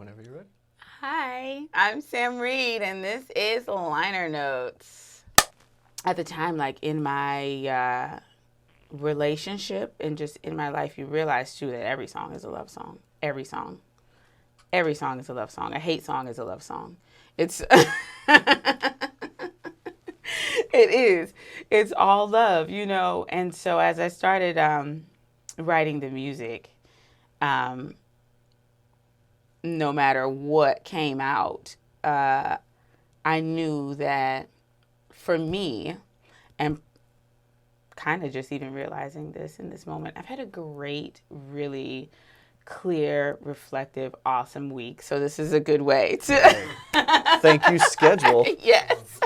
Whenever you're ready. Hi, I'm Sam Reed, and this is Liner Notes. At the time, like in my relationship and just in my life, you realize too that every song is a love song. Every song is a love song. A hate song is a love song. It's it is. It's all love, you know. And so as I started writing the music, no matter what came out, I knew that for me, and kind of just even realizing this in this moment, I've had a great, really clear, reflective, awesome week. So this is a good way to Thank you, schedule. Yes.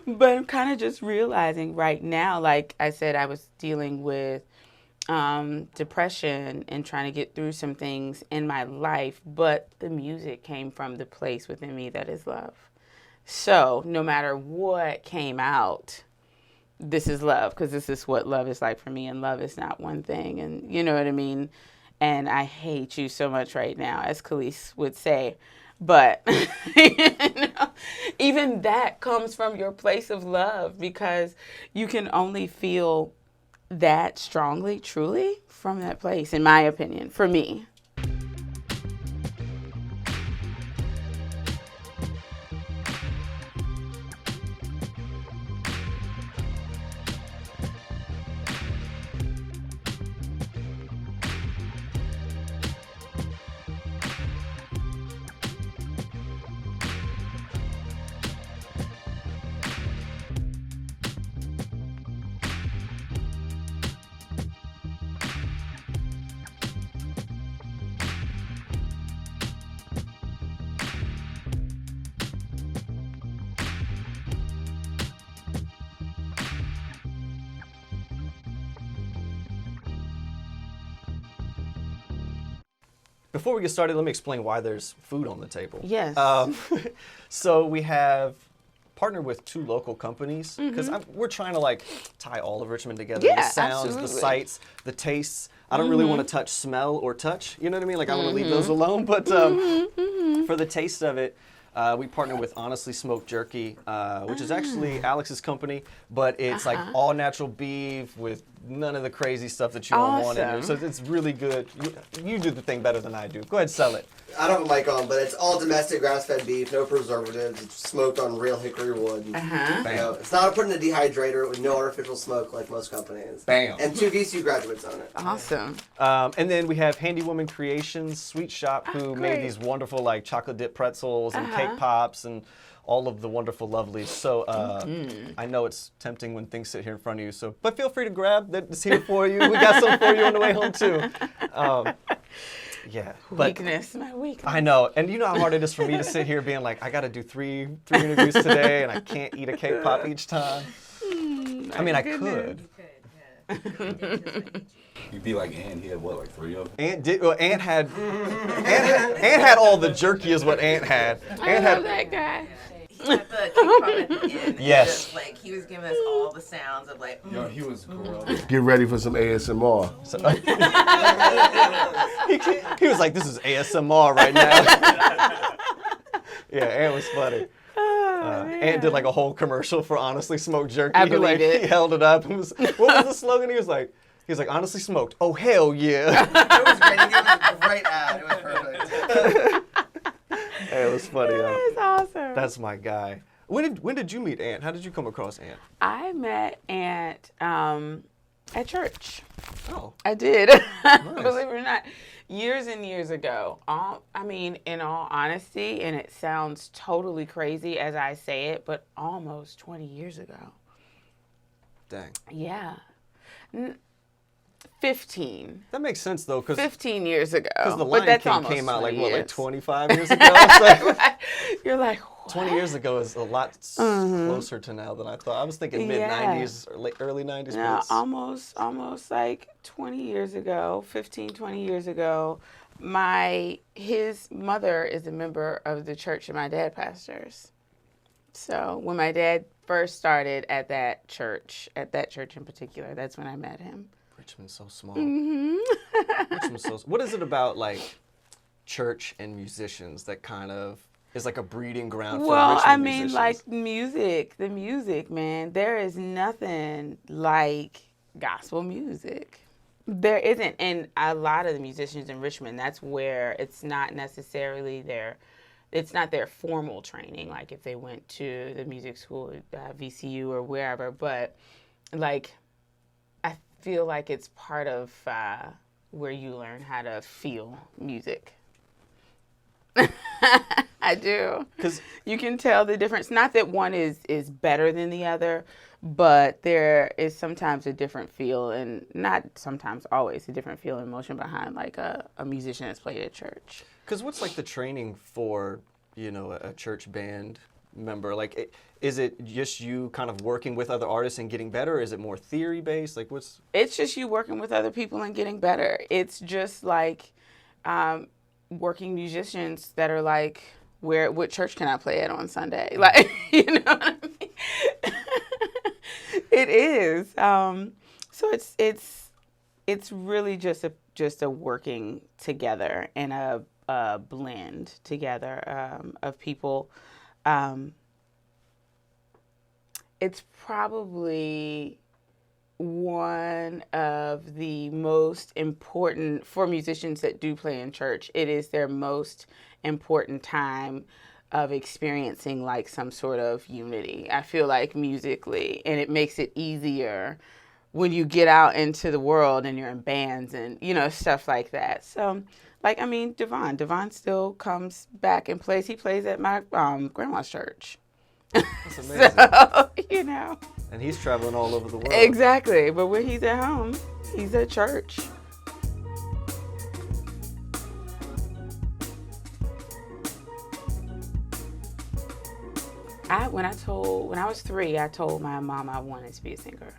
But I'm kind of just realizing right now, like I said, I was dealing with depression and trying to get through some things in my life, but the music came from the place within me that is love. So no matter what came out, this is love, because this is what love is like for me, and love is not one thing, and you know what I mean? And I hate you so much right now, as Khalees would say. But you know, even that comes from your place of love, because you can only feel that strongly, truly, from that place, in my opinion, for me. Before we get started, let me explain why there's food on the table. Yes. So we have partnered with 2 local companies because we're trying to like tie all of Richmond together. Yeah, the sounds, absolutely. the sights, the tastes. I don't really want to touch smell or touch. You know what I mean? Like I want to leave those alone. But for the taste of it, we partnered with Honestly Smoked Jerky, which is actually Alex's company, but it's like all natural beef with none of the crazy stuff that you don't want in there. So it's really good. You do the thing better than I do. Go ahead, sell it. I don't have a mic on, but it's all domestic grass-fed beef, no preservatives. It's smoked on real hickory wood. You know, it's not put in a dehydrator with no artificial smoke like most companies. Bam. And 2 VCU graduates on it. Awesome. And then we have Handy Woman Creations Sweet Shop, who made these wonderful like chocolate dip pretzels and cake pops and all of the wonderful lovelies. So I know it's tempting when things sit here in front of you. So, but feel free to grab that's here for you. We got some for you on the way home too. Yeah. Weakness, my weakness. I know, and you know how hard it is for me to sit here being like, I got to do three interviews today, and I can't eat a cake pop each time. I mean, I could. You could, yeah. You'd be like Ant. He had what, like 3 of them? Ant had all the jerky is what Ant had. I love that guy. He had the cake pop at the end. Yes. Just, like he was giving us all the sounds of like. Yo, he was gross. Get ready for some ASMR. He was like, this is ASMR right now. Yeah, Ant was funny. Ant did like a whole commercial for Honestly Smoked Jerky. I believe it. He held it up and what was the slogan? He was like, honestly smoked. Oh, hell yeah. It was great. It was a great ad. It was perfect. Hey, it was funny. That's awesome. That's my guy. When did you meet Ant? How did you come across Ant? I met Ant at church. Oh. I did. Believe it or not. Years and years ago. I mean, in all honesty, and it sounds totally crazy as I say it, but almost 20 years ago. Dang. Yeah. 15. That makes sense though, because 15 years ago. the But Lion that's King almost came out like 20 what, like years. 25 years ago? So, You're like, what? 20 years ago is a lot closer to now than I thought. I was thinking mid 90s or early 90s. No, but it's- almost like 20 years ago, 15, 20 years ago. His mother is a member of the church that my dad pastors. So when my dad first started at that church in particular, that's when I met him. Richmond's so small. Richmond's so. What is it about like church and musicians that kind of is like a breeding ground for Well, Richmond I mean, musicians? like the music, man. There is nothing like gospel music. There isn't, and a lot of the musicians in Richmond, that's where it's not necessarily it's not their formal training, like if they went to the music school, VCU or wherever, but like I feel like it's part of where you learn how to feel music. I do. Because you can tell the difference. Not that one is better than the other, but there is sometimes a different feel, and not sometimes, always a different feel and emotion behind like a musician that's played at church. Because what's like the training for, a church band member? Like, is it just you kind of working with other artists and getting better? Or is it more theory based? Like, what's? It's just you working with other people and getting better. It's just like working musicians that are like, what church can I play at on Sunday? Like, you know what I mean? It is. So it's really just a working together and a blend together of people. It's probably one of the most important for musicians that do play in church. It is their most important time of experiencing like some sort of unity, I feel like, musically, and it makes it easier when you get out into the world and you're in bands and stuff like that. So like, I mean, Devon still comes back and plays. He plays at my grandma's church. That's amazing. So, And he's traveling all over the world. Exactly. But when he's at home, he's at church. When I was 3, I told my mom I wanted to be a singer.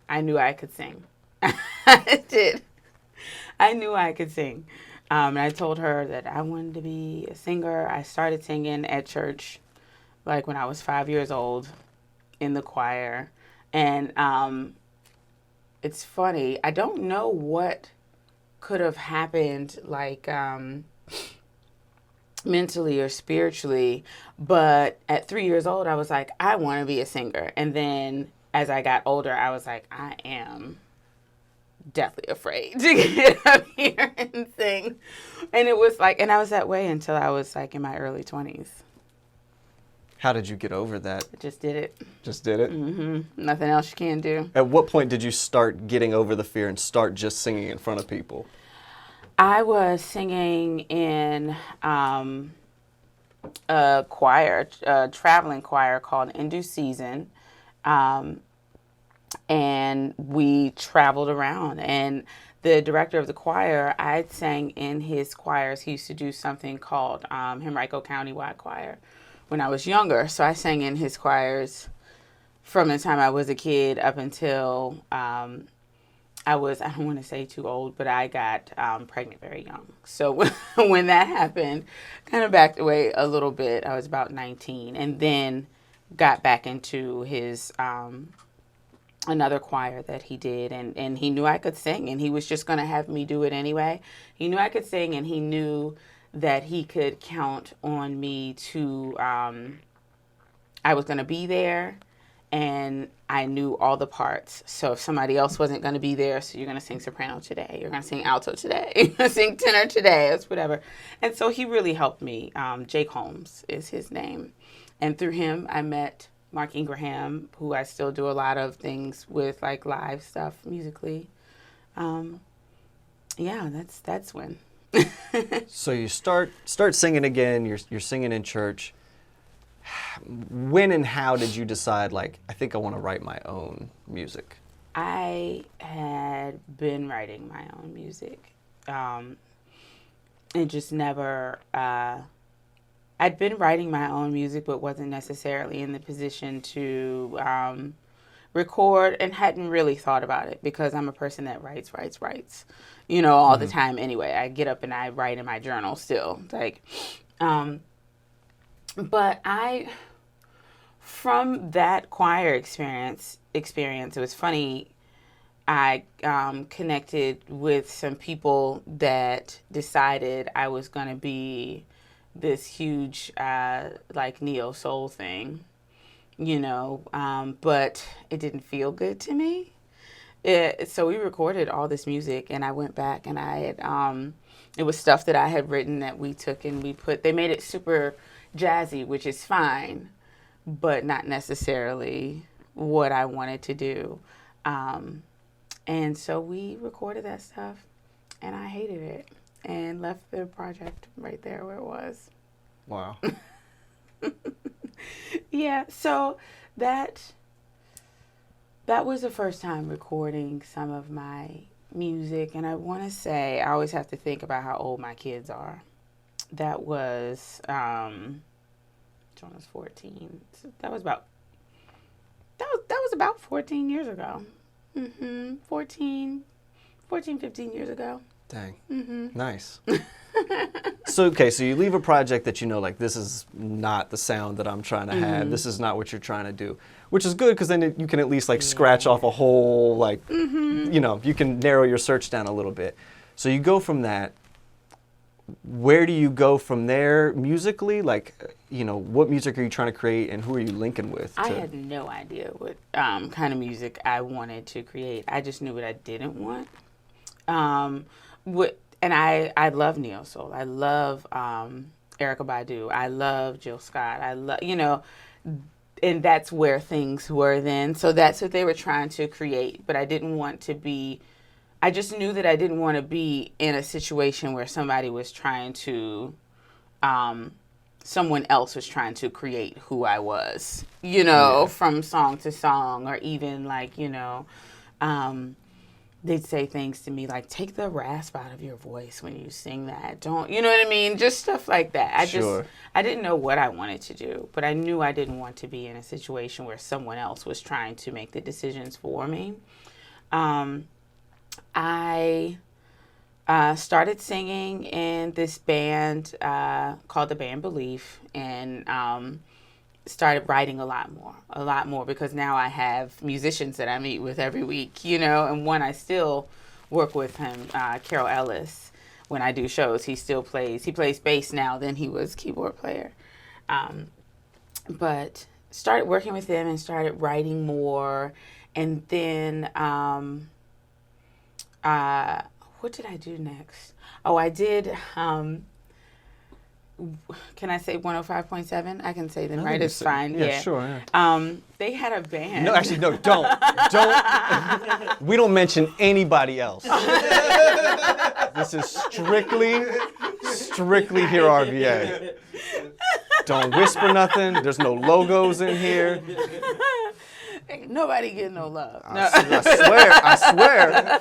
I knew I could sing. I did. I knew I could sing. And I told her that I wanted to be a singer. I started singing at church, like when I was 5 years old, in the choir. And it's funny. I don't know what could have happened, like mentally or spiritually, but at 3 years old, I was like, I want to be a singer. And then as I got older, I was like, I am deathly afraid to get up here and sing. And it was like, and I was that way until I was like in my early 20s. How did you get over that? I just did it. Just did it? Mm-hmm. Nothing else you can do. At what point did you start getting over the fear and start just singing in front of people? I was singing in a choir, a traveling choir called In Due Season. And we traveled around. And the director of the choir, I sang in his choirs. He used to do something called Henrico Countywide Choir when I was younger. So I sang in his choirs from the time I was a kid up until I don't want to say too old, but I got pregnant very young. So when that happened, kind of backed away a little bit. I was about 19, and then got back into his another choir that he did, and he knew I could sing, and he was just going to have me do it anyway. He knew I could sing, and he knew that he could count on me to, I was going to be there, and I knew all the parts. So if somebody else wasn't going to be there, so you're going to sing soprano today, you're going to sing alto today, you're going to sing tenor today, it's whatever. And so he really helped me. Jake Holmes is his name. And through him, I met Mark Ingraham, who I still do a lot of things with, like live stuff musically. Yeah, that's when. So you start singing again. You're singing in church. When and how did you decide, like, I think I want to write my own music? I had been writing my own music, and just never. I'd been writing my own music, but wasn't necessarily in the position to record, and hadn't really thought about it because I'm a person that writes, all the time anyway. I get up and I write in my journal still. Like, but from that choir experience, it was funny. I connected with some people that decided I was going to be this huge like neo soul thing, but it didn't feel good to me. So we recorded all this music, and I went back and I had it was stuff that I had written that we took and they made it super jazzy, which is fine, but not necessarily what I wanted to do. And so we recorded that stuff, and I hated it and left the project right there where it was. Wow. Yeah, so that was the first time recording some of my music, and I want to say, I always have to think about how old my kids are. That was, John was 14. So that was about 14 years ago. 14, 15 years ago. Dang. Nice. So you leave a project that like, this is not the sound that I'm trying to have. This is not what you're trying to do, which is good because then you can at least like scratch off a whole, like, you can narrow your search down a little bit. So you go from that. Where do you go from there musically? Like, what music are you trying to create and who are you linking with? I had no idea what kind of music I wanted to create. I just knew what I didn't want. And I love neo soul. I love Erykah Badu. I love Jill Scott. I love, and that's where things were then. So that's what they were trying to create. But I just knew that I didn't want to be in a situation where somebody was trying to, someone else was trying to create who I was, from song to song, or even like, they'd say things to me like, take the rasp out of your voice when you sing that. Don't, you know what I mean? Just stuff like that. I didn't know what I wanted to do, but I knew I didn't want to be in a situation where someone else was trying to make the decisions for me. I started singing in this band called the band Belief, and started writing a lot more because now I have musicians that I meet with every week, and one I still work with him, Carol Ellis, when I do shows. He plays bass now than he was keyboard player. But started working with him and started writing more, and then what did I do next? Oh, I did, can I say 105.7? I can say them, right? It's fine. Yeah, sure. Yeah. They had a band. No, actually, no, don't. We don't mention anybody else. This is strictly here, RVA. Don't whisper nothing. There's no logos in here. Ain't nobody getting no love. I swear.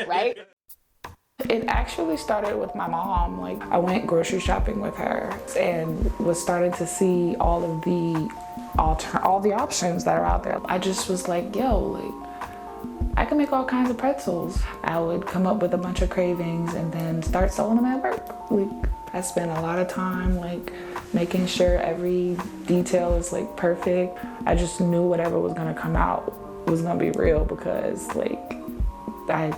Right? It actually started with my mom. Like, I went grocery shopping with her and was starting to see all of the options that are out there. I just was like, I can make all kinds of pretzels. I would come up with a bunch of cravings and then start selling them at work. Like, I spent a lot of time making sure every detail is perfect. I just knew whatever was gonna come out was gonna be real because I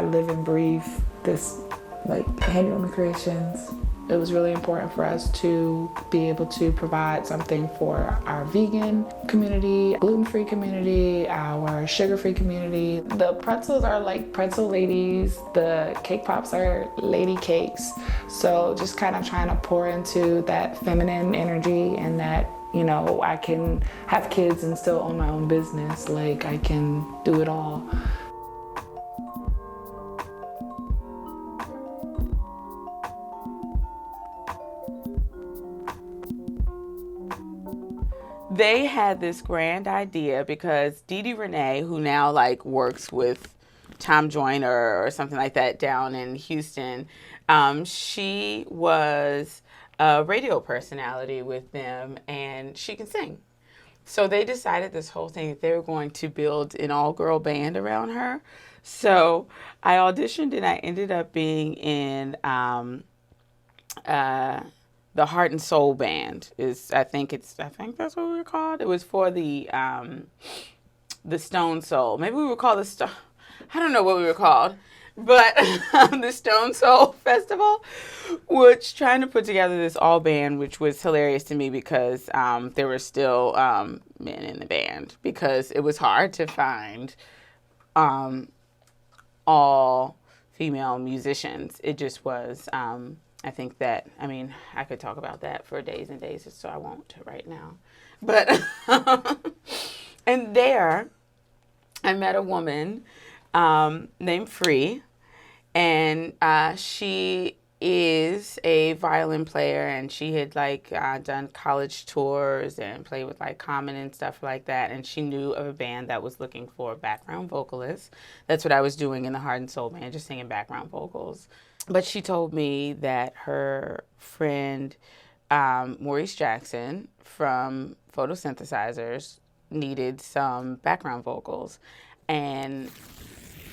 live and breathe this handwoven creations. It was really important for us to be able to provide something for our vegan community, gluten-free community, our sugar-free community. The pretzels are like pretzel ladies. The cake pops are lady cakes. So just kind of trying to pour into that feminine energy and that, I can have kids and still own my own business. I can do it all. They had this grand idea because Dee Dee Renee, who now works with Tom Joyner or something like that down in Houston, she was a radio personality with them and she can sing. So they decided this whole thing that they were going to build an all-girl band around her. So I auditioned and I ended up being in the Heart and Soul Band. I think that's what we were called. It was for the the Stone Soul. Maybe we were called I don't know what we were called. But the Stone Soul Festival, which trying to put together this all band, which was hilarious to me because there were still men in the band because it was hard to find all female musicians. It just was. I think that, I could talk about that for days and days, so I won't right now. But, and there, I met a woman named Free, and she is a violin player, and she had done college tours and played with Common and stuff like that, and she knew of a band that was looking for background vocalists. That's what I was doing in the Heart and Soul band, just singing background vocals. But she told me that her friend Maurice Jackson from Photosynthesizers needed some background vocals, and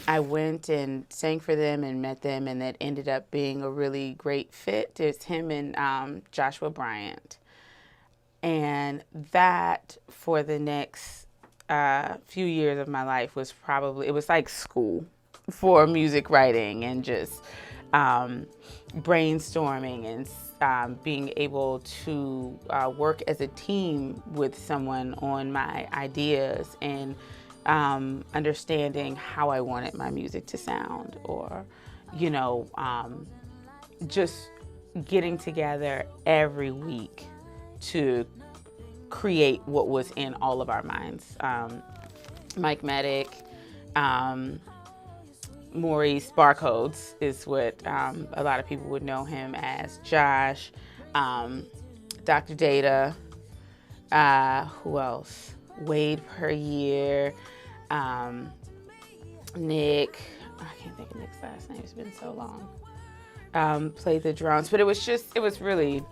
I went and sang for them and met them, and that ended up being a really great fit. It's him and Joshua Bryant. And that, for the next few years of my life, was it was like school for music writing and just brainstorming and being able to work as a team with someone on my ideas and understanding how I wanted my music to sound, or, just getting together every week to create what was in all of our minds. Mike Medic, Maurice Barcodes is what a lot of people would know him as, Josh, Dr. Data, who else? Wade Per Year, Nick, I can't think of Nick's last name, it's been so long, played the drums, but it was really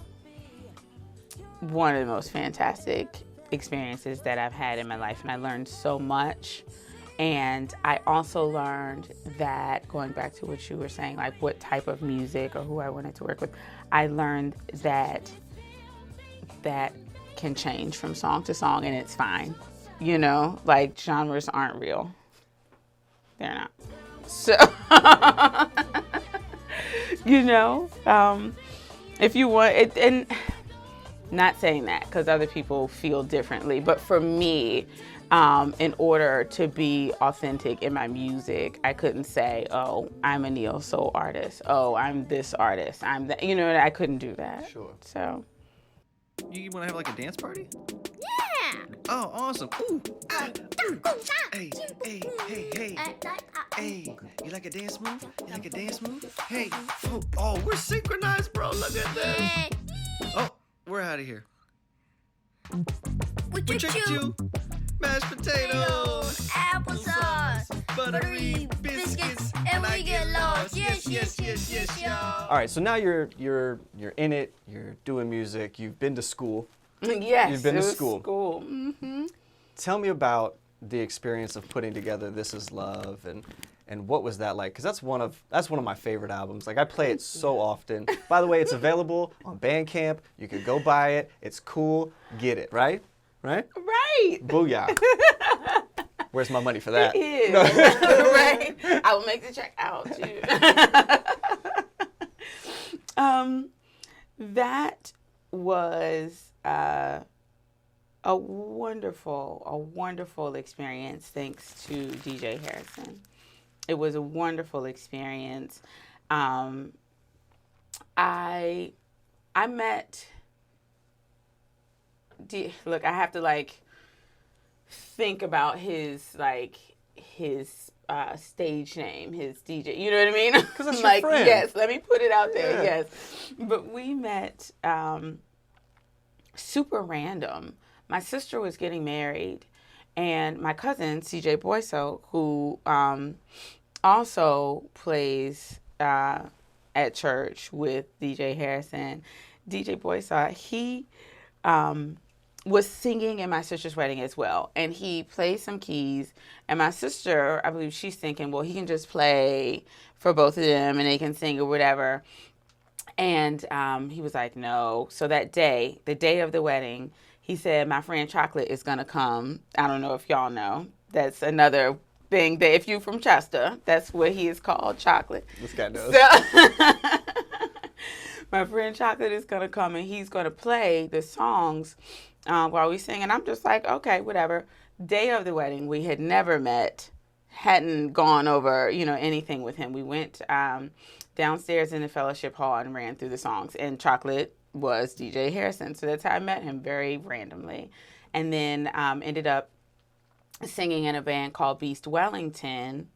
one of the most fantastic experiences that I've had in my life, and I learned so much. And I also learned that, going back to what you were saying, what type of music or who I wanted to work with, I learned that can change from song to song, and it's fine. Genres aren't real. They're not. So, if you want it, and not saying that because other people feel differently, but for me, in order to be authentic in my music, I couldn't say, oh, I'm a neo soul artist. Oh, I'm this artist. I'm that. I couldn't do that. Sure. So. You want to have a dance party? Yeah! Oh, awesome. Ooh. Hey. Hey, you like a dance move? Hey. Oh, we're synchronized, bro. Look at that. Oh, we're out of here. We tricked you. Mashed potatoes, applesauce, buttery biscuits, and I get lost. Yes, y'all. All right, so now you're in it. You're doing music. You've been to school. Yes, you've been to it was school. Mm-hmm. Tell me about the experience of putting together This Is Love, and what was that like? Because that's one of my favorite albums. I play it so often. By the way, it's available on Bandcamp. You can go buy it. It's cool. Get it, right? Right? Right. Booyah. Where's my money for that? It is. Right. I will make the check out too. That was a wonderful experience, thanks to DJ Harrison. It was a wonderful experience. I met. Look, I have to think about his stage name, his DJ. You know what I mean? Because it's your friend. Yes, let me put it out there. Yeah. Yes, but we met super random. My sister was getting married, and my cousin CJ Boyso, who also plays at church with DJ Harrison, DJ Boyso, he was singing in my sister's wedding as well. And he played some keys. And my sister, I believe she's thinking, well, he can just play for both of them and they can sing or whatever. And he was like, no. So that day, the day of the wedding, he said, my friend Chocolate is going to come. I don't know if y'all know That's another thing that if you're from Chester, that's what he is called, Chocolate. This guy knows. So, my friend Chocolate is going to come and he's going to play the songs while we sing. And I'm just like, okay, whatever. Day of the wedding, we had never met, hadn't gone over, anything with him. We went downstairs in the fellowship hall and ran through the songs. And Chocolate was DJ Harrison. So that's how I met him, very randomly. And then ended up singing in a band called Beast Wellington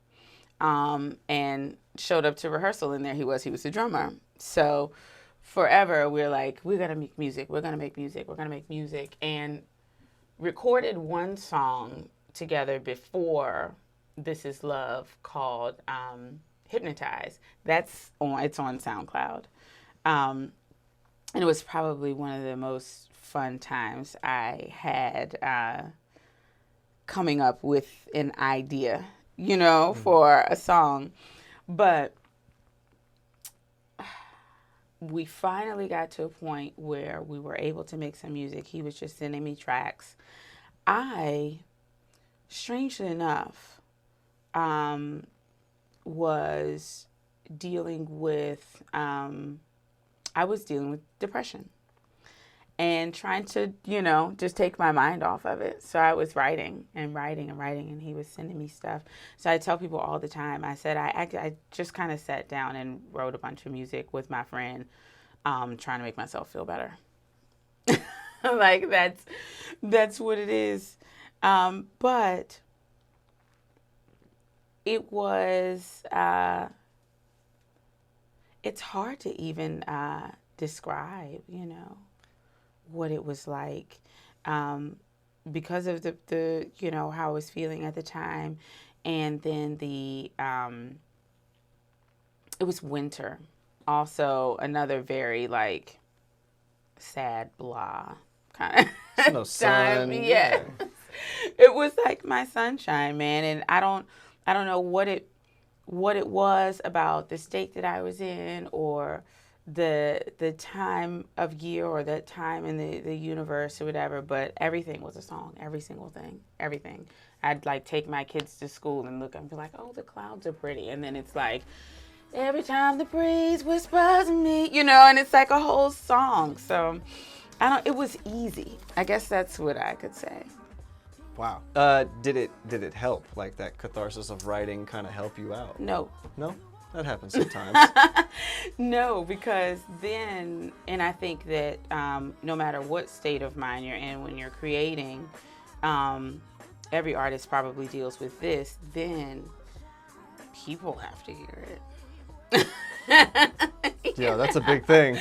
and showed up to rehearsal. And there he was the drummer. So forever we're like, we're going to make music. We're going to make music. We're going to make music. And recorded one song together before This Is Love called Hypnotize. It's on SoundCloud. And it was probably one of the most fun times I had coming up with an idea, for a song. But we finally got to a point where we were able to make some music. He was just sending me tracks. I, strangely enough, was dealing with, depression and trying to, just take my mind off of it. So I was writing, and he was sending me stuff. So I tell people all the time, I said, I just kind of sat down and wrote a bunch of music with my friend, trying to make myself feel better. Like that's what it is. But it was, it's hard to even describe, what it was like, because of the how I was feeling at the time. And then it was winter. Also another very sad blah kind of No sun. Yeah. It was like my sunshine, man. And I don't know what it was about the state that I was in, or the time of year, or that time in the universe or whatever, but everything was a song, every single thing, everything. I'd take my kids to school and look and be like, oh, the clouds are pretty. And then it's like, every time the breeze whispers me, and it's like a whole song. So it was easy. I guess that's what I could say. Wow. Did it help? Like that catharsis of writing kind of help you out? No. No? That happens sometimes. No, because then, and I think that no matter what state of mind you're in when you're creating, every artist probably deals with this, then people have to hear it. Yeah, that's a big thing.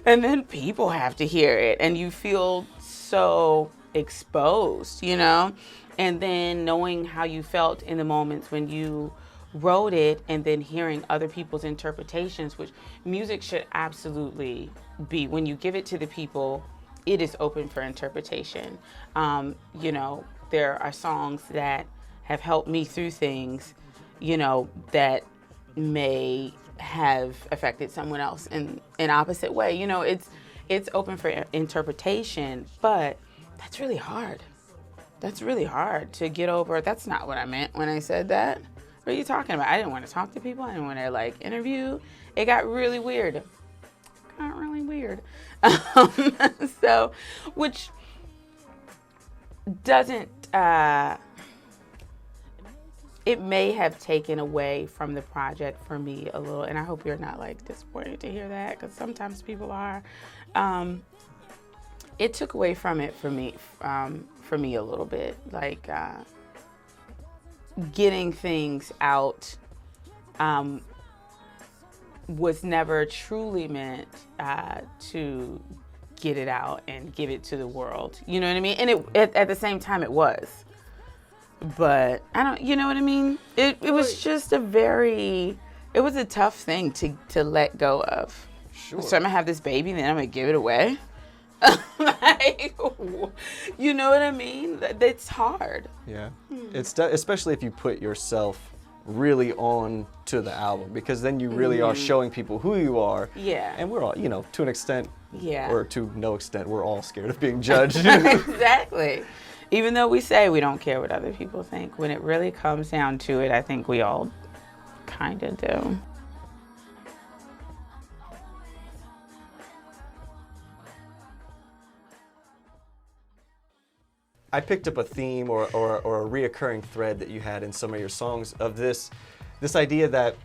And then people have to hear it, and you feel so exposed, and then knowing how you felt in the moments when you wrote it, and then hearing other people's interpretations, which music should absolutely be. When you give it to the people, it is open for interpretation. There are songs that have helped me through things, that may have affected someone else in an opposite way. It's open for interpretation, but that's really hard. That's really hard to get over. That's not what I meant when I said that. What are you talking about? I didn't want to talk to people. I didn't want to interview. It got really weird. So, which doesn't, it may have taken away from the project for me a little, and I hope you're not disappointed to hear that, because sometimes people are. It took away from it for me a little bit, getting things out was never truly meant to get it out and give it to the world. You know what I mean? And at the same time it was. But I don't, you know what I mean? It was just it was a tough thing to let go of. Sure. So I'm gonna have this baby and then I'm gonna give it away. You know what I mean? It's hard. Yeah. It's especially if you put yourself really on to the album, because then you really are showing people who you are. Yeah. And we're all, to an extent, yeah, or to no extent, we're all scared of being judged. Exactly. Even though we say we don't care what other people think, when it really comes down to it, I think we all kind of do. I picked up a theme or a reoccurring thread that you had in some of your songs of this idea that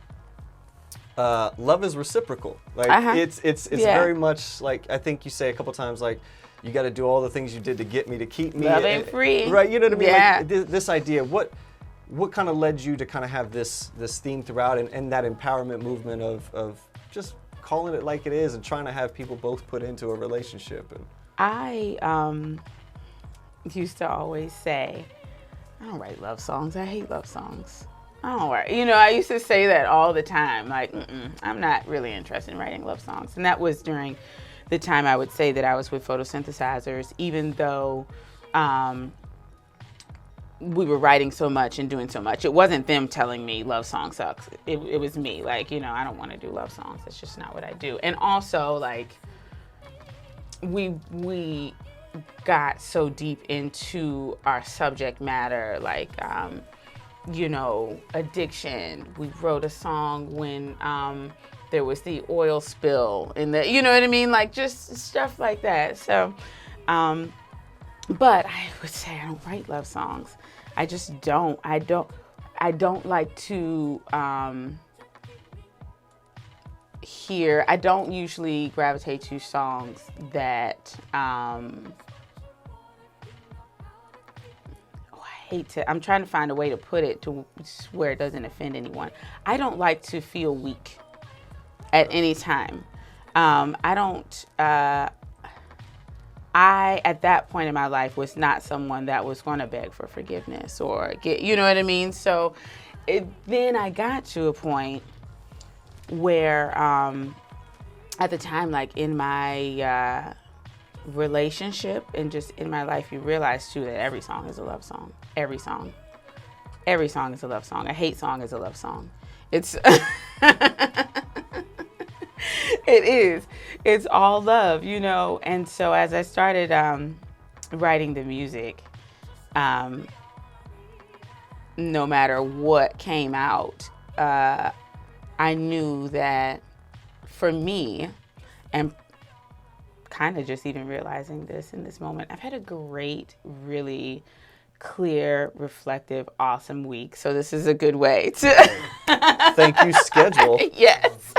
love is reciprocal. Like it's very much like, I think you say a couple times, like, you got to do all the things you did to get me to keep me. Love ain't free. Right, you know what I mean? Yeah. Like, this idea, what kind of led you to kind of have this theme throughout and that empowerment movement of just calling it like it is and trying to have people both put into a relationship? And I used to always say, I don't write love songs. I hate love songs. I don't write. I used to say that all the time. Like, I'm not really interested in writing love songs. And that was during the time I would say that I was with photosynthesizers, even though we were writing so much and doing so much. It wasn't them telling me love song sucks. It was me. Like, I don't want to do love songs. That's just not what I do. And also, like, we got so deep into our subject matter, like, addiction. We wrote a song when there was the oil spill in the, you know what I mean? Like, just stuff like that. So, but I would say I don't write love songs. I just don't. I don't like to I don't usually gravitate to songs that, I'm trying to find a way to put it to where it doesn't offend anyone. I don't like to feel weak at any time. I, at that point in my life, was not someone that was going to beg for forgiveness or get, you know what I mean? So then I got to a point where, at the time, like in my relationship and just in my life, you realize too that every song is a love song. Every song is a love song. A hate song is a love song. It's it is. It's all love, And so as I started writing the music, no matter what came out, I knew that for me, and kind of just even realizing this in this moment, I've had a great, really clear, reflective, awesome week. So this is a good way to thank you, schedule. Yes.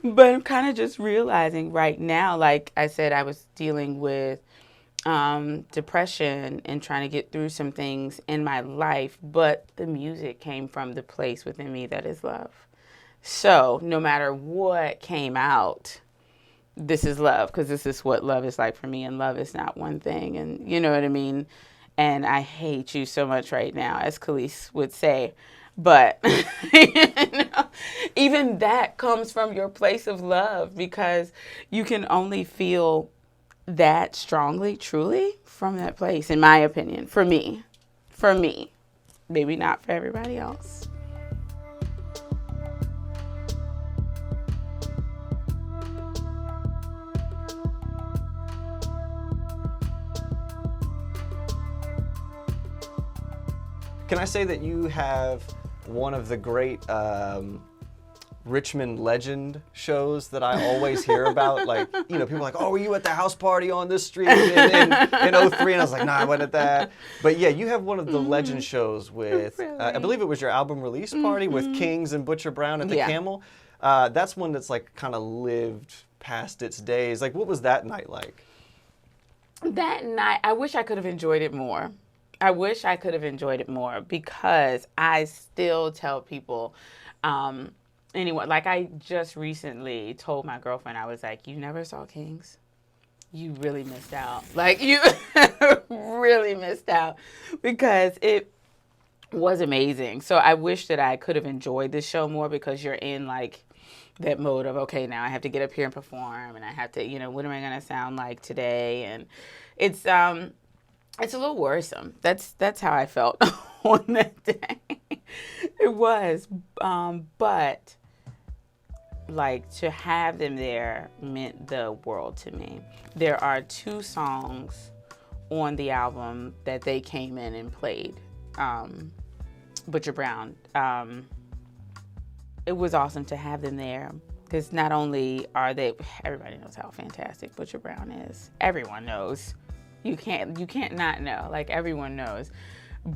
But I'm kind of just realizing right now, like I said, I was dealing with depression and trying to get through some things in my life, but the music came from the place within me that is love. So no matter what came out, this is love, because this is what love is like for me, and love is not one thing, and you know what I mean? And I hate you so much right now, as Khalees would say. But even that comes from your place of love, because you can only feel that strongly, truly, from that place, in my opinion, for me, maybe not for everybody else. Can I say that you have one of the great Richmond legend shows that I always hear about? Like, people are like, oh, were you at the house party on this street in 03? And I was like, nah, I wasn't at that. But yeah, you have one of the legend shows with, Really? I believe it was your album release party with Kings and Butcher Brown at the Camel. That's one that's like kind of lived past its days. Like, what was that night like? That night, I wish I could have enjoyed it more. Because I still tell people, like I just recently told my girlfriend, I was like, you never saw Kings? You really missed out. Like, you really missed out, because it was amazing. So I wish that I could have enjoyed this show more, because you're in like that mode of, okay, now I have to get up here and perform, and I have to, what am I going to sound like today? And it's a little worrisome. That's how I felt on that day. It was. But like, to have them there meant the world to me. There are two songs on the album that they came in and played, Butcher Brown. It was awesome to have them there because not only are they, everybody knows how fantastic Butcher Brown is. Everyone knows. You can't not know. Like, everyone knows.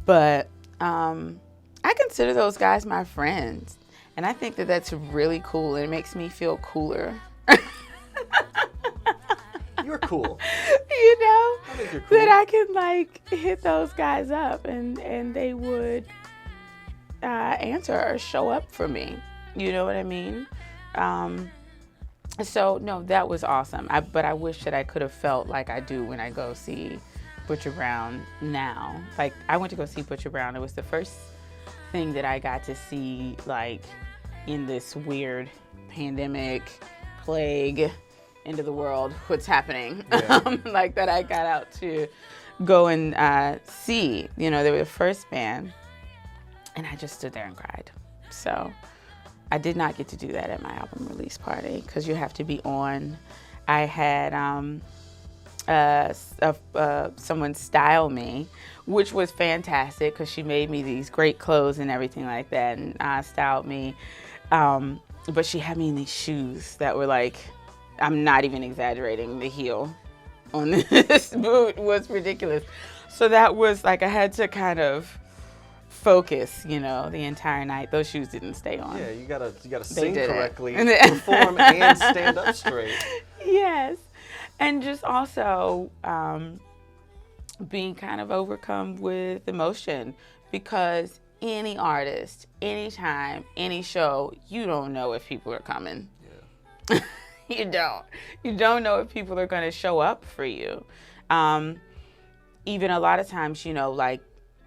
But I consider those guys my friends, and I think that that's really cool, and it makes me feel cooler. You're cool. You know, I think you're cool. that I can like hit those guys up and they would answer or show up for me. You know what I mean? So no, that was awesome. But I wish that I could have felt like I do when I go see Butcher Brown now. Like, I went to go see Butcher Brown. It was the first thing that I got to see, like, in this weird pandemic, plague, end of the world, what's happening. Yeah. Like, that I got out to go and see. You know, they were the first band, and I just stood there and cried. So I did not get to do that at my album release party because you have to be on. I had someone style me, which was fantastic because she made me these great clothes and everything like that, and styled me. But she had me in these shoes that were like, I'm not even exaggerating, the heel on this boot was ridiculous. So that was like, I had to kind of focus, you know, the entire night. Those shoes didn't stay on. Yeah, you gotta sing didn't. correctly, perform, and stand up straight. Yes. And just also being kind of overcome with emotion, because any artist, anytime, any show, you don't know if people are coming. Yeah. You don't know if people are going to show up for you. Even a lot of times, you know, like,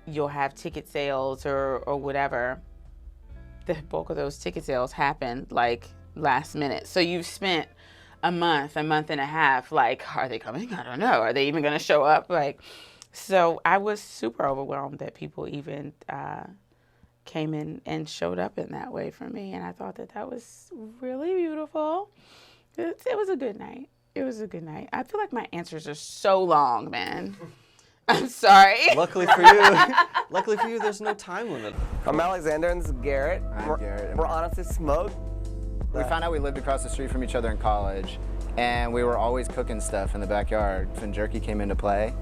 you'll have ticket sales or whatever. The bulk of those ticket sales happen like last minute. So you've spent a month and a half, like, are they coming? I don't know. Are they even going to show up? Like, so I was super overwhelmed that people even came in and showed up in that way for me. And I thought that was really beautiful. It was a good night. It was a good night. I feel like my answers are so long, man. I'm sorry. Luckily for you, there's no time limit. I'm Alexander and this is Garrett. I'm Garrett. We're honestly smoked. We found out we lived across the street from each other in college, and we were always cooking stuff in the backyard when jerky came into play.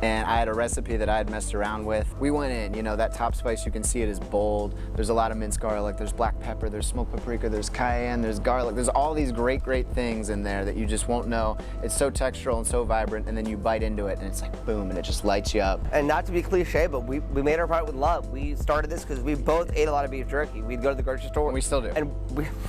And I had a recipe that I had messed around with. We went in, you know, that top spice, you can see it is bold. There's a lot of minced garlic, there's black pepper, there's smoked paprika, there's cayenne, there's garlic. There's all these great things in there that you just won't know. It's so textural and so vibrant, and then you bite into it and it's like boom, and it just lights you up. And not to be cliche, but we made our product with love. We started this because we both ate a lot of beef jerky. We'd go to the grocery store. And we still do. And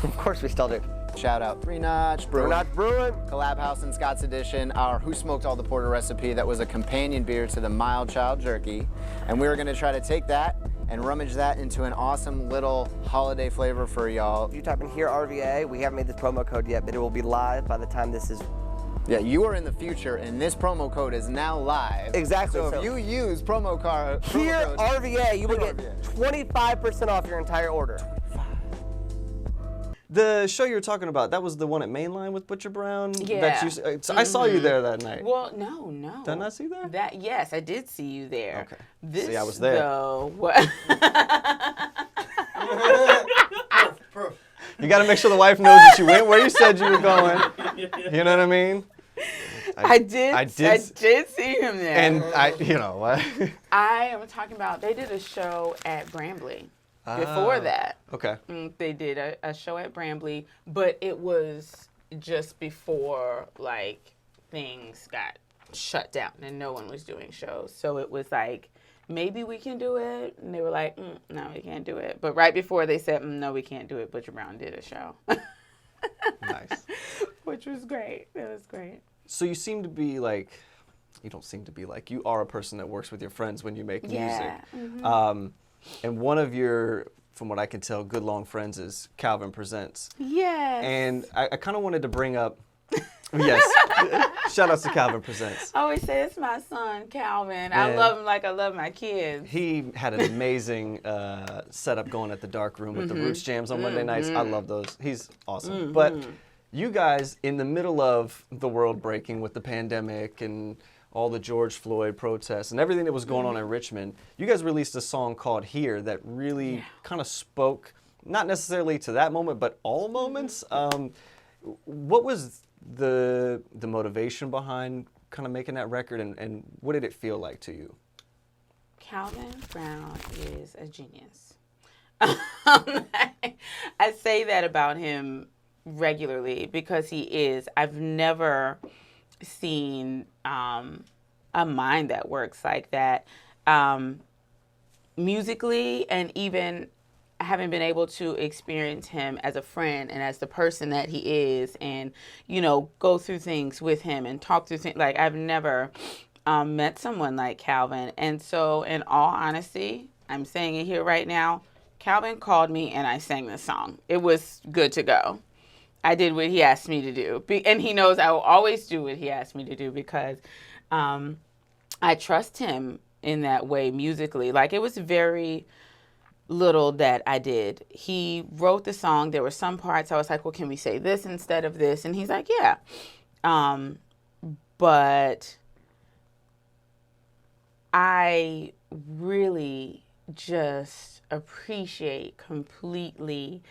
of course we still do. Shout out 3 Notch Brewing. 3 Notch Brewing. Collab House in Scott's Edition, our Who Smoked All the Porter recipe that was a companion beer to the Mild Child Jerky. And we were gonna try to take that and rummage that into an awesome little holiday flavor for y'all. If you type in here RVA, we haven't made this promo code yet, but it will be live by the time this is. Yeah, you are in the future, and this promo code is now live. Exactly. So if you use promo code RVA, you will get 25% off your entire order. The show you were talking about, that was the one at Mainline with Butcher Brown? Yeah. So I saw you there that night. Well, no. Did I not see you there? Yes, I did see you there. Okay. This, see, I was there. Though, what? You got to make sure the wife knows that you went where you said you were going. You know what I mean? I did see him there. And you know what? I am talking about, they did a show at Brambley. Before that, okay, they did a show at Brambley, but it was just before, like, things got shut down and no one was doing shows. So it was like, maybe we can do it, and they were like, no, we can't do it. But right before they said, no, we can't do it, Butcher Brown did a show. Nice. Which was great. It was great. So you seem to be like, you don't seem to be like, you are a person that works with your friends when you make music. Mm-hmm. And one of your, from what I can tell, good long friends is Calvin Presents. Yes. And I kind of wanted to bring up, yes, shout outs to Calvin Presents. I always say it's my son, Calvin. Man, I love him like I love my kids. He had an amazing setup going at the Dark Room with the Roots Jams on Monday nights. I love those. He's awesome. But you guys, in the middle of the world breaking with the pandemic and all the George Floyd protests and everything that was going on in Richmond, you guys released a song called Here that really kind of spoke, not necessarily to that moment, but all moments. What was the motivation behind kind of making that record, and what did it feel like to you? Calvin Brown is a genius. I say that about him regularly because he is. I've never seen a mind that works like that. Musically, and even having been able to experience him as a friend and as the person that he is, and, you know, go through things with him and talk through things. Like, I've never met someone like Calvin. And so, in all honesty, I'm saying it here right now, Calvin called me and I sang the song. It was good to go. I did what he asked me to do. And he knows I will always do what he asked me to do because I trust him in that way musically. Like, it was very little that I did. He wrote the song. There were some parts I was like, well, can we say this instead of this? And he's like, yeah. But I really just appreciate completely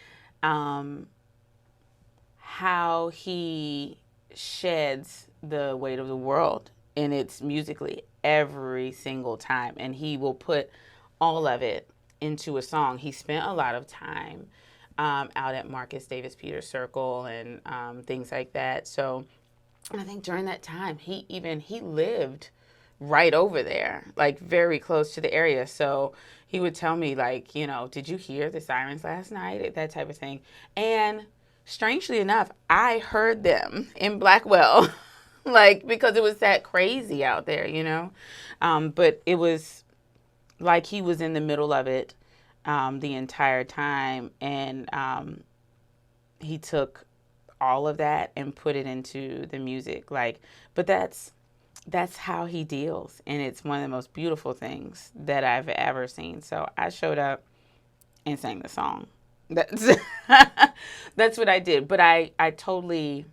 how he sheds the weight of the world, and it's musically every single time, and he will put all of it into a song. He spent a lot of time out at Marcus Davis Peters Circle and things like that. So I think during that time, he lived right over there, like very close to the area. So he would tell me, like, you know, did you hear the sirens last night? That type of thing. And strangely enough, I heard them in Blackwell, like, because it was that crazy out there, you know. But it was like he was in the middle of it the entire time. And he took all of that and put it into the music. Like, but that's how he deals. And it's one of the most beautiful things that I've ever seen. So I showed up and sang the song. That's what I did. But I totally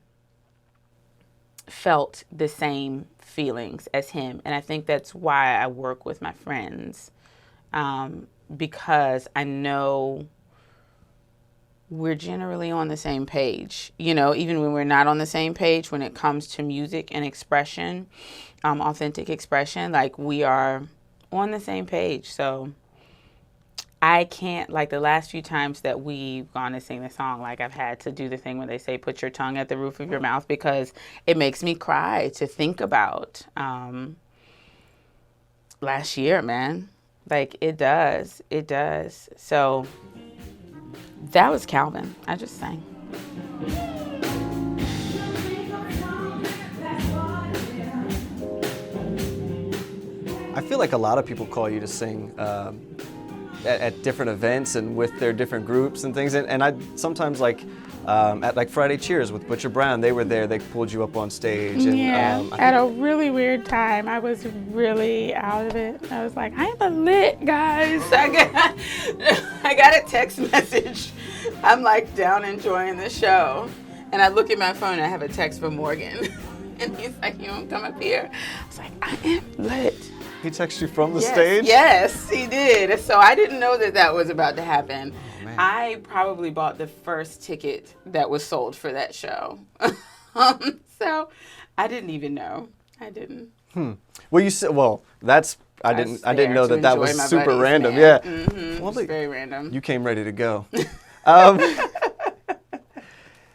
felt the same feelings as him. And I think that's why I work with my friends, because I know we're generally on the same page, you know, even when we're not on the same page when it comes to music and expression, authentic expression, like, we are on the same page. So I can't, like, the last few times that we've gone to sing the song, like, I've had to do the thing where they say, put your tongue at the roof of your mouth, because it makes me cry to think about last year, man. Like, it does. It does. So that was Calvin. I just sang. I feel like a lot of people call you to sing at different events and with their different groups and things. And I sometimes, like, at like Friday Cheers with Butcher Brown, they were there, they pulled you up on stage. And, yeah, at a really weird time. I was really out of it. I was like, I am lit, guys. I got a text message. I'm like down enjoying the show. And I look at my phone and I have a text from Morgan. And he's like, you want to come up here? I was like, I am lit. He texted you from the stage? Yes, he did. So I didn't know that was about to happen. Oh, man. I probably bought the first ticket that was sold for that show. So I didn't even know. I didn't. Well, you said, that's, I didn't know that was super buddies, random. Man. Yeah. Mm-hmm. Well, it's very random. You came ready to go.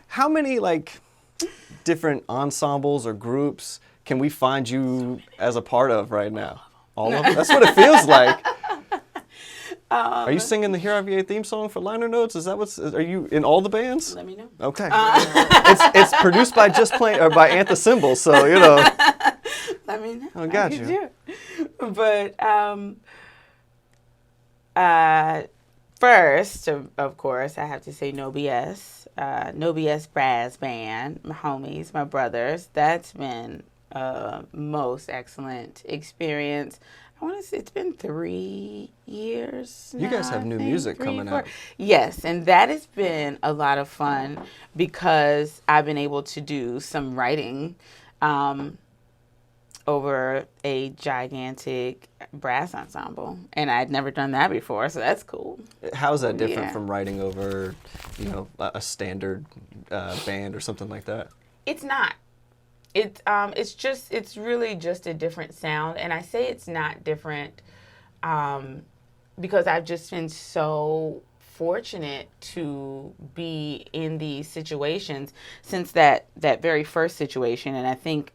How many, like, different ensembles or groups can we find you as a part of right now? All of them? That's what it feels like. Are you singing the Here RVA theme song for Liner Notes? Is that are you in all the bands? Let me know. Okay. It's produced by by Antha Cymbal, so, you know. Let me know. I got you. But first, of course, I have to say No BS. No BS Brass Band, my homies, my brothers. That's been most excellent experience. I want to say it's been 3 years now, you guys have new music coming out. Yes, and that has been a lot of fun because I've been able to do some writing over a gigantic brass ensemble, and I'd never done that before, so that's cool. How is that different Yeah. from writing over, a standard band or something like that? It's not. It's really just a different sound, and I say it's not different because I've just been so fortunate to be in these situations since that very first situation, and I think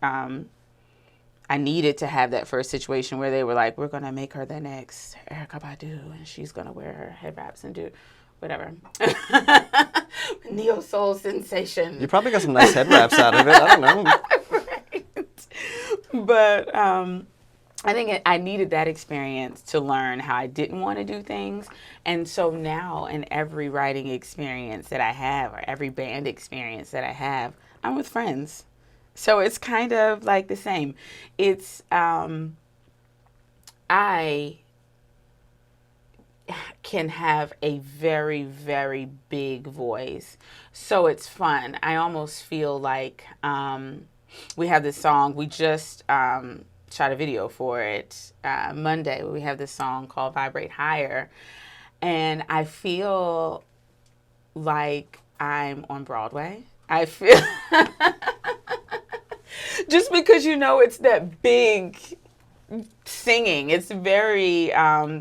I needed to have that first situation where they were like, we're going to make her the next Erykah Badu, and she's going to wear her head wraps and do whatever. Neo-soul sensation. You probably got some nice head wraps out of it. I don't know. Right. But I think I needed that experience to learn how I didn't want to do things. And so now in every writing experience that I have, or every band experience that I have, I'm with friends. So it's kind of like the same. It's, I can have a very, very big voice. So it's fun. I almost feel like we have this song, we just shot a video for it Monday. We have this song called Vibrate Higher. And I feel like I'm on Broadway. I feel... Just because, it's that big singing. It's very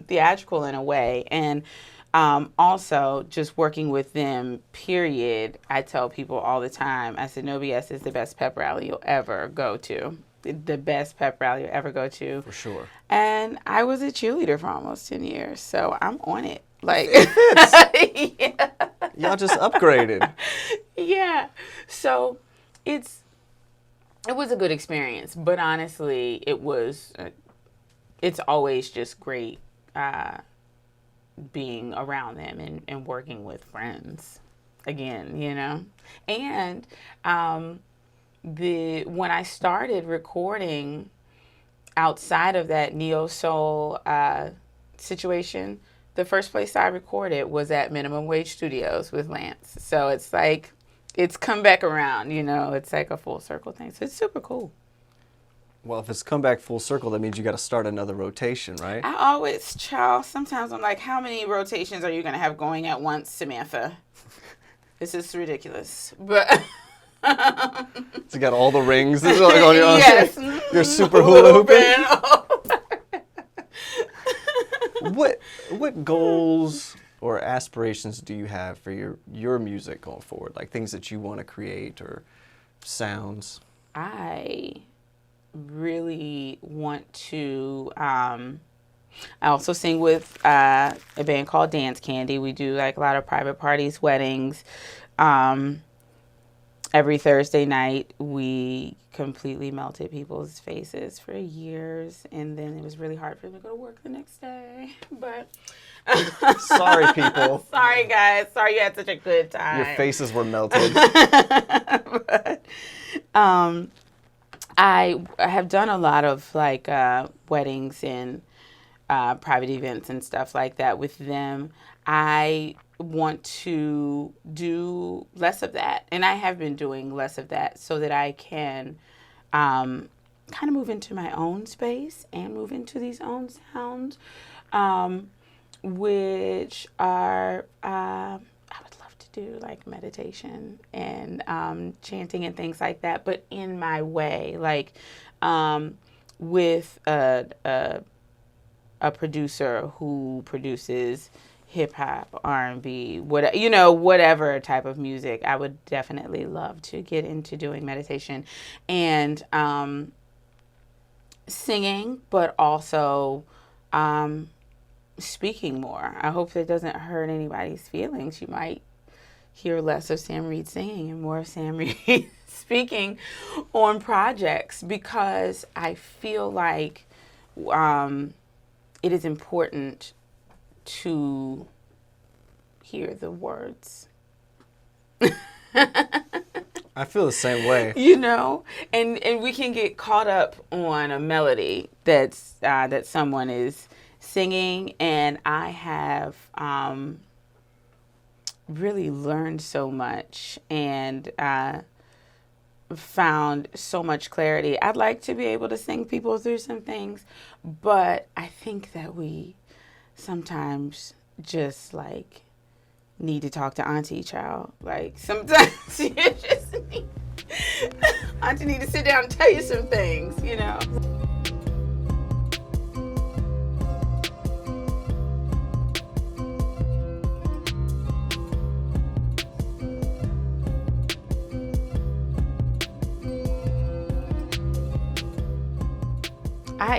theatrical in a way. And also, just working with them, period, I tell people all the time, I said, No BS is the best pep rally you'll ever go to. The best pep rally you'll ever go to. For sure. And I was a cheerleader for almost 10 years, so I'm on it. Like, yeah. Y'all just upgraded. Yeah. So it was a good experience, but honestly, it's always just great being around them and working with friends again, And when I started recording outside of that neo-soul situation, the first place I recorded was at Minimum Wage Studios with Lance. So it's like, it's come back around, it's like a full circle thing. So it's super cool. Well, if it's come back full circle, that means you got to start another rotation, right? I always, sometimes I'm like, how many rotations are you going to have going at once, Samantha? This is ridiculous. But So you got all the rings. This is like on your yes. You're super hula hooping. What goals or aspirations do you have for your music going forward? Like things that you want to create or sounds? I really want to, I also sing with a band called Dance Candy. We do like a lot of private parties, weddings. Every Thursday night, we completely melted people's faces for years, and then it was really hard for them to go to work the next day. But sorry, people. Sorry, guys. Sorry you had such a good time. Your faces were melted. But, I have done a lot of like weddings and private events and stuff like that with them. I want to do less of that, and I have been doing less of that so that I can kind of move into my own space and move into these own sounds, which are I would love to do like meditation and chanting and things like that, but in my way, like with a producer who produces hip hop, R&B, whatever type of music. I would definitely love to get into doing meditation and singing, but also speaking more. I hope that doesn't hurt anybody's feelings. You might hear less of Sam Reed singing and more of Sam Reed speaking on projects, because I feel like it is important to hear the words. I feel the same way. And we can get caught up on a melody that's that someone is singing, and I have really learned so much and found so much clarity. I'd like to be able to sing people through some things, but I think that we sometimes just like need to talk to Auntie Child. Like sometimes you just need Auntie need to sit down and tell you some things, you know.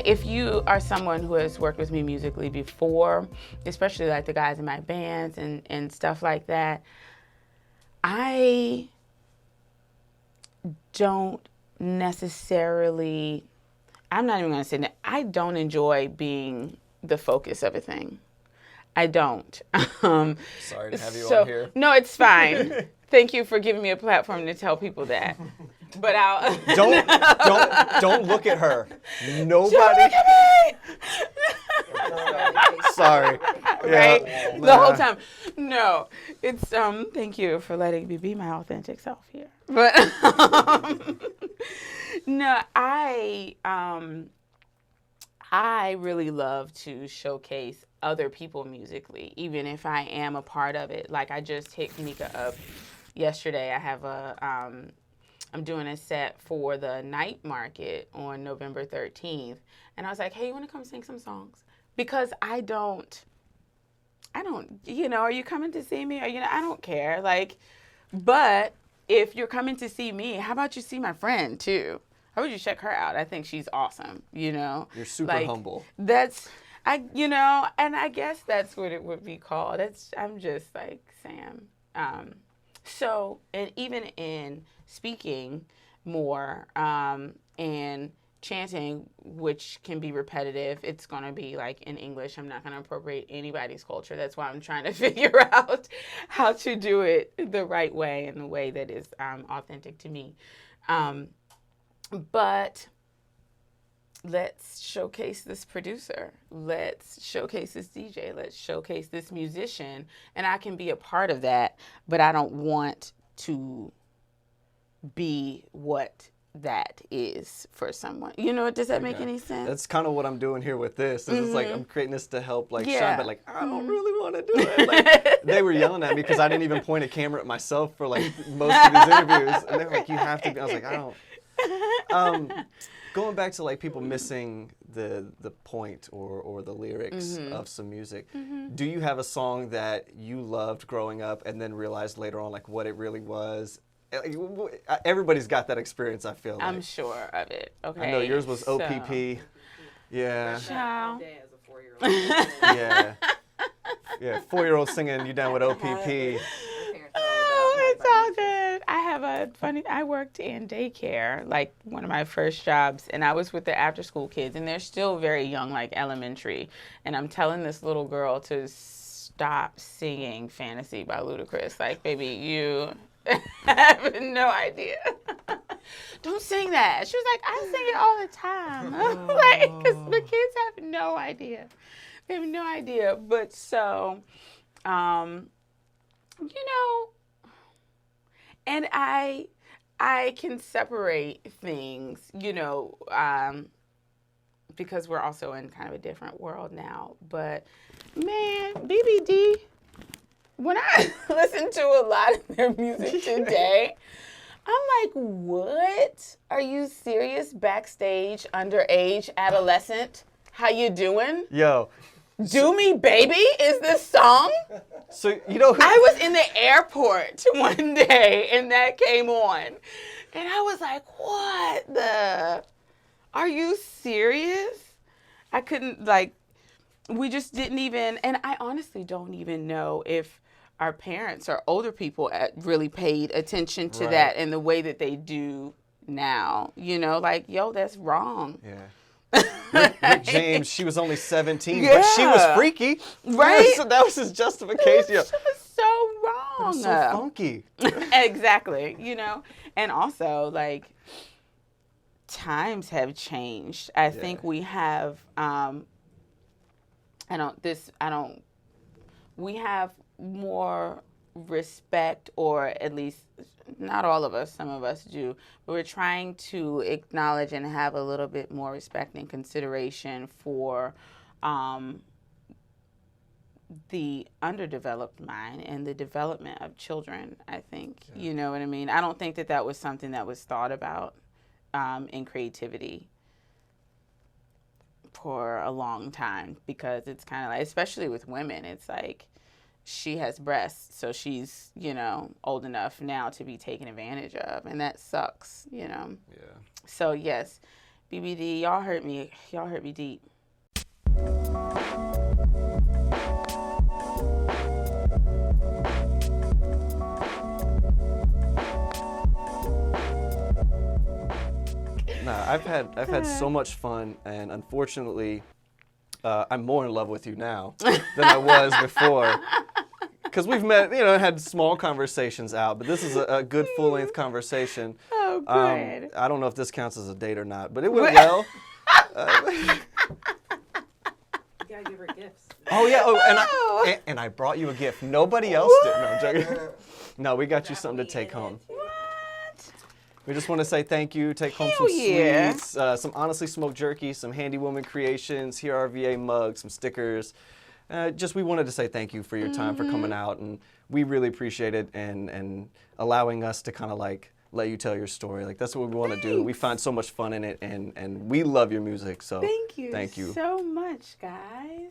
If you are someone who has worked with me musically before, especially like the guys in my bands and stuff like that, I don't necessarily, I'm not even going to say that, I don't enjoy being the focus of a thing. I don't. Sorry to have you on here. No, it's fine. Thank you for giving me a platform to tell people that. But I'll don't look at her. Nobody. Don't look at me. Sorry. Right? Yeah. The whole time. No. It's thank you for letting me be my authentic self here. But no, I really love to showcase other people musically, even if I am a part of it. Like I just hit Kanika up yesterday. I have I'm doing a set for the night market on November 13th. And I was like, hey, you want to come sing some songs? Because I don't, you know, are you coming to see me? Or, you know, I don't care. Like, but if you're coming to see me, how about you see my friend too? How about you check her out? I think she's awesome, you know? You're super humble. You know, and I guess that's what it would be called. I'm just like Sam. So, and even in speaking more and chanting, which can be repetitive, it's going to be like in English. I'm not going to appropriate anybody's culture. That's why I'm trying to figure out how to do it the right way and the way that is authentic to me. But let's showcase this producer. Let's showcase this DJ. Let's showcase this musician. And I can be a part of that, but I don't want to be what that is for someone. You know, does that make any sense? That's kind of what I'm doing here with this. It's like I'm creating this to help like Yeah. shine, but like I don't really want to do it. Like they were yelling at me because I didn't even point a camera at myself for like most of these interviews. And they were like, you have to be. I was like, I don't. Going back to like people missing the point or the lyrics of some music, do you have a song that you loved growing up and then realized later on like what it really was? Everybody's got that experience, I feel like. I'm sure of it. Okay. I know yours was OPP. Yeah. Ciao. Yeah. Yeah, 4-year-old singing You Down with OPP. Oh, it's all good. I worked in daycare, like one of my first jobs, and I was with the after school kids, and they're still very young, like elementary. And I'm telling this little girl to stop singing Fantasy by Ludacris. Like, baby, you have no idea. Don't sing that. She was like, I sing it all the time. Like, because the kids have no idea. They have no idea. But so, you know, and I can separate things, you know, because we're also in kind of a different world now. But, man, BBD, when I listen to a lot of their music today, I'm like, what? Are you serious? Backstage, underage, adolescent? How you doing? Yo. Do Me Baby is this song? So, you know who? I was in the airport one day and that came on. And I was like, what the? Are you serious? I couldn't, like, we just didn't even, and I honestly don't even know if our parents or older people really paid attention to that in the way that they do now. You know, like, yo, that's wrong. Yeah. Rick James, she was only 17, but she was freaky. Right? So that was his justification. It was so wrong. It was so funky. Exactly, you know? And also, like, times have changed. I think we have, we have more respect, or at least not all of us, some of us do, but we're trying to acknowledge and have a little bit more respect and consideration for the underdeveloped mind and the development of children, I think. Yeah. You know what I mean? I don't think that that was something that was thought about in creativity for a long time, because it's kind of like, especially with women, it's like she has breasts, so she's, you know, old enough now to be taken advantage of, and that sucks, you know? Yeah. So yes, BBD, y'all hurt me deep. Nah, I've had so much fun, and unfortunately, I'm more in love with you now than I was before. Because we've met, you know, had small conversations out, but this is a good full-length conversation. Oh, good. I don't know if this counts as a date or not, but it went well. You gotta give her gifts. Oh yeah. Oh, and I brought you a gift. Nobody else did. No, I'm joking. No, we got you something to take home. We just want to say thank you. Take home some sweets, some honestly smoked jerky, some handy woman creations, here RVA mugs, some stickers. Just we wanted to say thank you for your time, for coming out, and we really appreciate it, and allowing us to kind of like let you tell your story. Like that's what we want to do. We find so much fun in it, and we love your music. So thank you so much, guys.